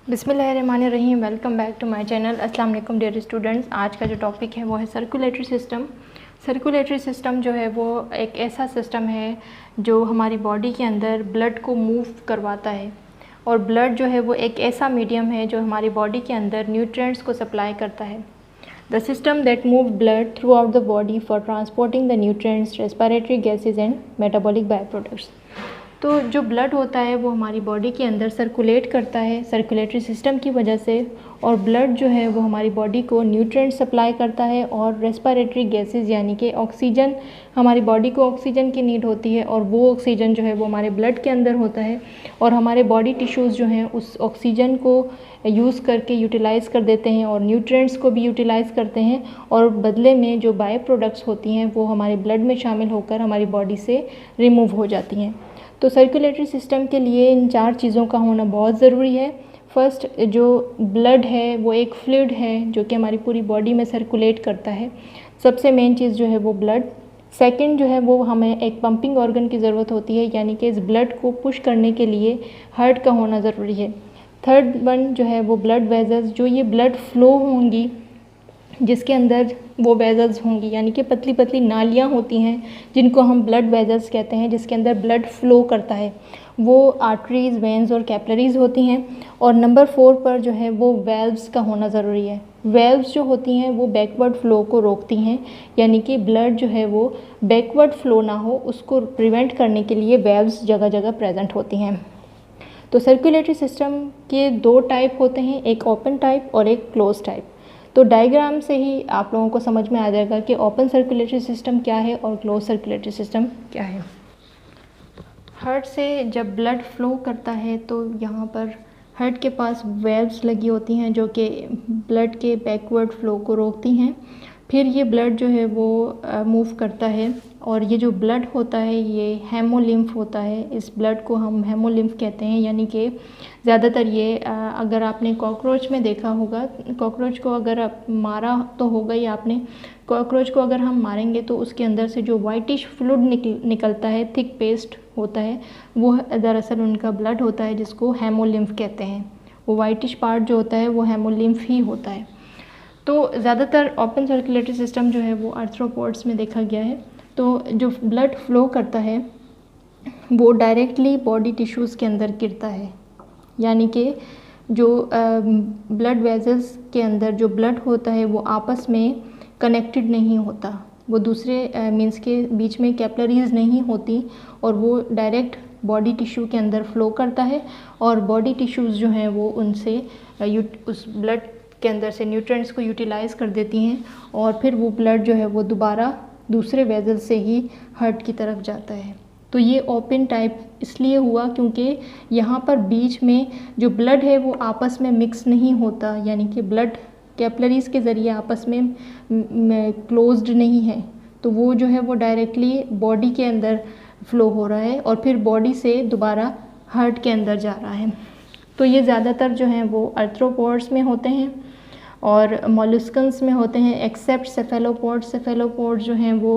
बिस्मिल्लाहिर्रहमानिर्रहीम। Welcome back to my channel. अस्सलाम वालेकुम डियर स्टूडेंट्स। आज का जो टॉपिक है वो है सर्कुलेटरी सिस्टम। सर्कुलेटरी सिस्टम जो है वो एक ऐसा सिस्टम है जो हमारी बॉडी के अंदर ब्लड को मूव करवाता है, और ब्लड जो है वो एक ऐसा मीडियम है जो हमारी बॉडी के अंदर न्यूट्रिएंट्स को सप्लाई करता है। The system that move blood throughout the body for transporting the nutrients, respiratory gases and metabolic byproducts. तो जो ब्लड होता है वो हमारी बॉडी के अंदर सर्कुलेट करता है सर्कुलेटरी सिस्टम की वजह से, और ब्लड जो है वो हमारी बॉडी को न्यूट्रिएंट सप्लाई करता है, और रेस्पिरेटरी गैसेस यानी कि ऑक्सीजन, हमारी बॉडी को ऑक्सीजन की नीड होती है, और वो ऑक्सीजन जो है वो हमारे ब्लड के अंदर होता है, और हमारे बॉडी टिश्यूज़ जो हैं उस ऑक्सीजन को यूज़ करके यूटिलाइज़ कर देते हैं और न्यूट्रिएंट्स को भी यूटिलाइज़ करते हैं, और बदले में जो बाय प्रोडक्ट्स होती हैं वो हमारे ब्लड में शामिल होकर हमारी बॉडी से रिमूव हो जाती हैं। तो सर्कुलेटरी सिस्टम के लिए इन 4 चीज़ों का होना बहुत ज़रूरी है। फर्स्ट, जो ब्लड है वो एक फ्लूइड है जो कि हमारी पूरी बॉडी में सर्कुलेट करता है। सबसे मेन चीज़ जो है वो ब्लड। सेकंड जो है वो हमें एक पंपिंग ऑर्गन की ज़रूरत होती है, यानी कि इस ब्लड को पुश करने के लिए हार्ट का होना ज़रूरी है। थर्ड वन जो है वो ब्लड वेजल्स, जो ये ब्लड फ्लो होंगी जिसके अंदर वो वेजल्स होंगी, यानी कि पतली पतली नालियाँ होती हैं जिनको हम ब्लड वेजल्स कहते हैं, जिसके अंदर ब्लड फ्लो करता है, वो आर्टरीज़, वेंस और कैपलरीज़ होती हैं। और नंबर 4 पर जो है वो वेल्व्स का होना ज़रूरी है। वेल्व्स जो होती हैं वो बैकवर्ड फ़्लो को रोकती हैं, यानी कि ब्लड जो है वो बैकवर्ड फ़्लो ना हो उसको प्रिवेंट करने के लिए वेल्व्स जगह जगह प्रेजेंट होती हैं। तो सर्कुलेटरी सिस्टम के 2 टाइप होते हैं, एक ओपन टाइप और एक क्लोज टाइप। तो डायग्राम से ही आप लोगों को समझ में आ जाएगा कि ओपन सर्कुलेटरी सिस्टम क्या है और क्लोज सर्कुलेटरी सिस्टम क्या है। हार्ट से जब ब्लड फ्लो करता है तो यहाँ पर हार्ट के पास वेल्व्स लगी होती हैं जो कि ब्लड के बैकवर्ड फ्लो को रोकती हैं। फिर ये ब्लड जो है वो मूव करता है, और ये जो ब्लड होता है ये हेमोलिम्फ होता है। इस ब्लड को हम हेमोलिम्फ कहते हैं, यानी कि ज़्यादातर ये अगर आपने कॉकरोच में देखा होगा, कॉकरोच को अगर आप मारा तो होगा ही आपने, कॉकरोच को अगर हम मारेंगे तो उसके अंदर से जो वाइटिश फ्लूइड निकलता है, थिक पेस्ट होता है, वो दरअसल उनका ब्लड होता है जिसको हेमोलिम्फ कहते हैं। वो वाइटिश पार्ट जो होता है वो हेमोलिम्फ ही होता है। तो ज़्यादातर ओपन सर्कुलेटरी सिस्टम जो है वो आर्थ्रोपोड्स में देखा गया है। तो जो ब्लड फ्लो करता है वो डायरेक्टली बॉडी टिश्यूज़ के अंदर गिरता है, यानी कि जो ब्लड वेजल्स के अंदर जो ब्लड होता है वो आपस में कनेक्टेड नहीं होता, वो दूसरे मीन्स के बीच में कैपलरीज नहीं होती, और वो डायरेक्ट बॉडी टिश्यू के अंदर फ्लो करता है, और बॉडी टिश्यूज़ जो हैं वो उनसे उस ब्लड के अंदर से न्यूट्रिएंट्स को यूटिलाइज़ कर देती हैं, और फिर वो ब्लड जो है वो दोबारा दूसरे वेजल से ही हार्ट की तरफ जाता है। तो ये ओपन टाइप इसलिए हुआ क्योंकि यहाँ पर बीच में जो ब्लड है वो आपस में मिक्स नहीं होता, यानी कि ब्लड कैपलरीज़ के ज़रिए आपस में क्लोज्ड नहीं है, तो वो जो है वो डायरेक्टली बॉडी के अंदर फ्लो हो रहा है और फिर बॉडी से दोबारा हार्ट के अंदर जा रहा है। तो ये ज़्यादातर जो हैं वो आर्थ्रोपोड्स में होते हैं और मॉलस्कन्स में होते हैं, एक्सेप्ट सेफेलोपोड्स। सेफेलोपोड्स जो हैं वो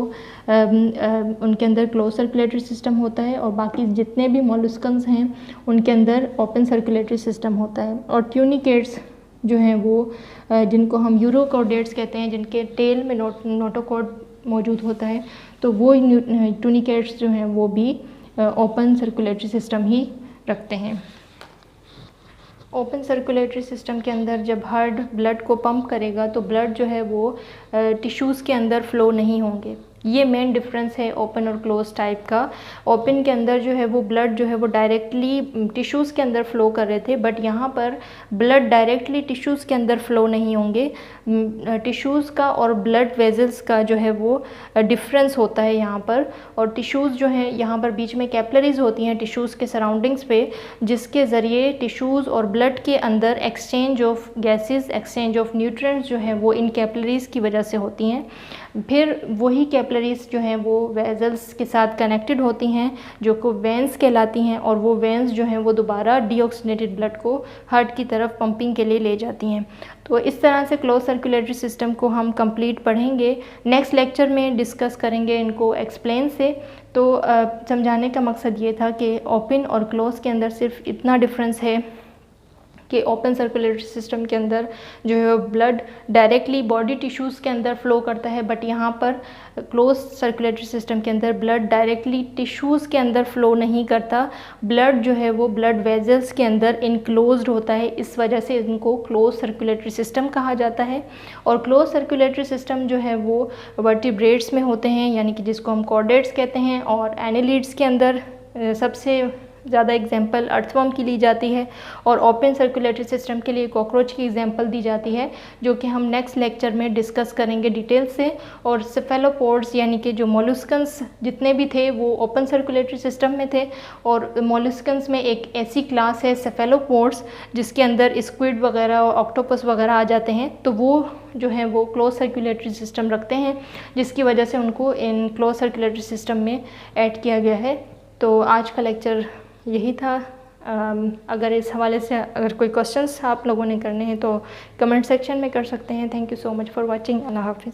उनके अंदर क्लोज सर्कुलेटरी सिस्टम होता है, और बाकी जितने भी मॉलस्कन्स हैं उनके अंदर ओपन सर्कुलेटरी सिस्टम होता है। और ट्यूनिकेट्स जो हैं वो जिनको हम यूरोकॉर्डेट्स कहते हैं, जिनके टेल में नोटोकॉर्ड मौजूद होता है, तो वो ट्यूनिकेट्स जो हैं वो भी ओपन सर्कुलेटरी सिस्टम ही रखते हैं। ओपन सर्कुलेटरी सिस्टम के अंदर जब हार्ट ब्लड को पंप करेगा तो ब्लड जो है वो टिश्यूज़ के अंदर फ्लो नहीं होंगे। ये मेन डिफरेंस है ओपन और क्लोज टाइप का। ओपन के अंदर जो है वो ब्लड जो है वो डायरेक्टली टिश्यूज़ के अंदर फ़्लो कर रहे थे, बट यहाँ पर ब्लड डायरेक्टली टिश्यूज़ के अंदर फ़्लो नहीं होंगे। टिश्यूज़ का और ब्लड वेजल्स का जो है वो डिफरेंस होता है यहाँ पर। और टिश्यूज़ जो है यहाँ पर बीच में कैपलरीज़ होती हैं टिश्यूज़ के सराउंडिंग्स पे, जिसके ज़रिए टिश्यूज़ और ब्लड के अंदर exchange of gases, exchange of nutrients जो हैं वो इन कैपलरीज़ की वजह से होती हैं। फिर वही कैपलरीज़ जो हैं वो वेजल्स के साथ कनेक्टेड होती हैं जो को वेंस कहलाती हैं, और वो वेंस जो हैं वो दोबारा डीऑक्सीनेटेड ब्लड को हार्ट की तरफ पंपिंग के लिए ले जाती हैं। तो इस तरह से क्लोज सर्कुलेटरी सिस्टम को हम कंप्लीट पढ़ेंगे। नेक्स्ट लेक्चर में डिस्कस करेंगे इनको एक्सप्लेन से। तो समझाने का मकसद ये था कि ओपन और क्लोज के अंदर सिर्फ इतना डिफरेंस है कि ओपन सर्कुलेटरी सिस्टम के अंदर जो है ब्लड डायरेक्टली बॉडी टिश्यूज़ के अंदर फ्लो करता है, बट यहाँ पर क्लोज सर्कुलेटरी सिस्टम के अंदर ब्लड डायरेक्टली टिश्यूज़ के अंदर फ्लो नहीं करता। ब्लड जो है वो ब्लड वेजल्स के अंदर इनक्लोज्ड होता है, इस वजह से इनको क्लोज सर्कुलेटरी सिस्टम कहा जाता है। और क्लोज सर्कुलेटरी सिस्टम जो है वो वर्टिब्रेट्स में होते हैं, यानी कि जिसको हम कॉर्डेट्स कहते हैं, और एनालिड्स के अंदर सबसे ज़्यादा एग्जांपल अर्थवर्म की ली जाती है, और ओपन सर्कुलेटरी सिस्टम के लिए कॉकरोच की एग्जांपल दी जाती है, जो कि हम नेक्स्ट लेक्चर में डिस्कस करेंगे डिटेल से। और सेफेलोपोड्स यानी कि जो मोलस्कन्स जितने भी थे वो ओपन सर्कुलेटरी सिस्टम में थे, और मोलस्कन्स में एक ऐसी क्लास है सेफेलोपोड्स जिसके अंदर स्क्विड वगैरह और ऑक्टोपस वगैरह आ जाते हैं, तो वो जो है वो क्लोज सर्कुलेटरी सिस्टम रखते हैं, जिसकी वजह से उनको इन क्लोज सर्कुलेटरी सिस्टम में ऐड किया गया है। तो आज का लेक्चर यही था। अगर इस हवाले से अगर कोई क्वेश्चंस आप लोगों ने करने हैं तो कमेंट सेक्शन में कर सकते हैं। Thank you so much for watching. अल्लाह हाफिज़।